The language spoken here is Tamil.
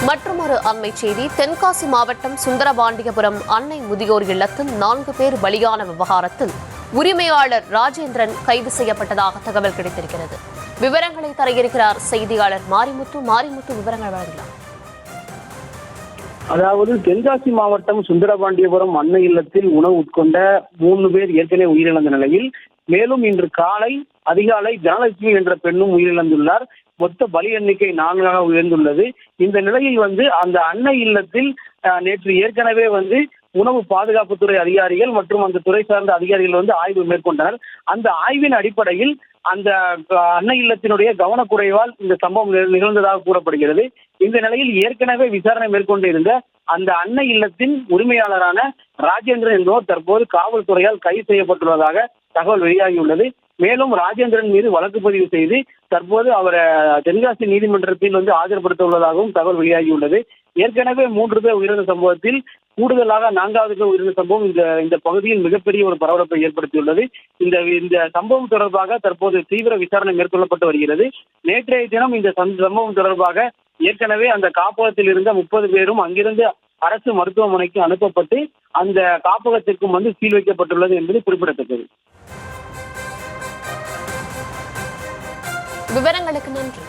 மற்றொரு அண்மை செய்தி. தென்காசி மாவட்டம் சுந்தரபாண்டியபுரம் அன்னை முதியோர் இல்லத்தில் 4 பேர் பலியான விவகாரத்தில் உரிமையாளர் ராஜேந்திரன் கைது செய்யப்பட்டதாக தகவல் கிடைத்திருக்கிறது. விவரங்களை தர இருக்கிறார் செய்தியாளர் மாரிமுத்து. விவரங்கள் வழங்கலாம். அதாவது தென்காசி மாவட்டம் சுந்தரபாண்டியபுரம் அன்னை இல்லத்தில் உணவு உட்கொண்ட 3 பேர் ஏற்கனவே உயிரிழந்த நிலையில் மேலும் இன்று காலை அதிகாலை தனலட்சுமி என்ற பெண்ணும் உயிரிழந்துள்ளார். மொத்த பலி எண்ணிக்கை 4ஆக உயர்ந்துள்ளது. இந்த நிலையில் அந்த அன்னை இல்லத்தில் நேற்று ஏற்கனவே உணவு பாதுகாப்புத்துறை அதிகாரிகள் மற்றும் அந்த துறை சார்ந்த அதிகாரிகள் ஆய்வு மேற்கொண்டனர். அந்த ஆய்வின் அடிப்படையில் அந்த அன்னை இல்லத்தினுடைய கவனக்குறைவால் இந்த சம்பவம் நிகழ்ந்ததாக கூறப்படுகிறது. இந்த நிலையில் ஏற்கனவே விசாரணை மேற்கொண்டு இருந்த அந்த அன்னை இல்லத்தின் உரிமையாளரான ராஜேந்திரன் என்பவர் தற்போது காவல்துறையால் கைது செய்யப்பட்டுள்ளதாக தகவல் வெளியாகியுள்ளது. மேலும் ராஜேந்திரன் மீது வழக்கு பதிவு செய்து தற்போது அவரை தென்காசி நீதிமன்றத்தில் ஆஜர்படுத்த உள்ளதாகவும் தகவல் வெளியாகியுள்ளது. ஏற்கனவே 3 பேர் உயிரிழந்த சம்பவத்தில் கூடுதலாக 4வது பேர் உயிரிழந்த சம்பவம் இந்த பகுதியில் மிகப்பெரிய ஒரு பரபரப்பை ஏற்படுத்தியுள்ளது. இந்த சம்பவம் தொடர்பாக தற்போது தீவிர விசாரணை மேற்கொள்ளப்பட்டு வருகிறது. நேற்றைய தினம் இந்த சம்பவம் தொடர்பாக ஏற்கனவே அந்த காப்பகத்தில் இருந்த 30 பேரும் அங்கிருந்து அரசு மருத்துவமனைக்கு அனுப்பப்பட்டு அந்த காப்பகத்திற்கும் சீல் வைக்கப்பட்டுள்ளது என்பது குறிப்பிடத்தக்கது. விவரங்களுக்கு நன்றி.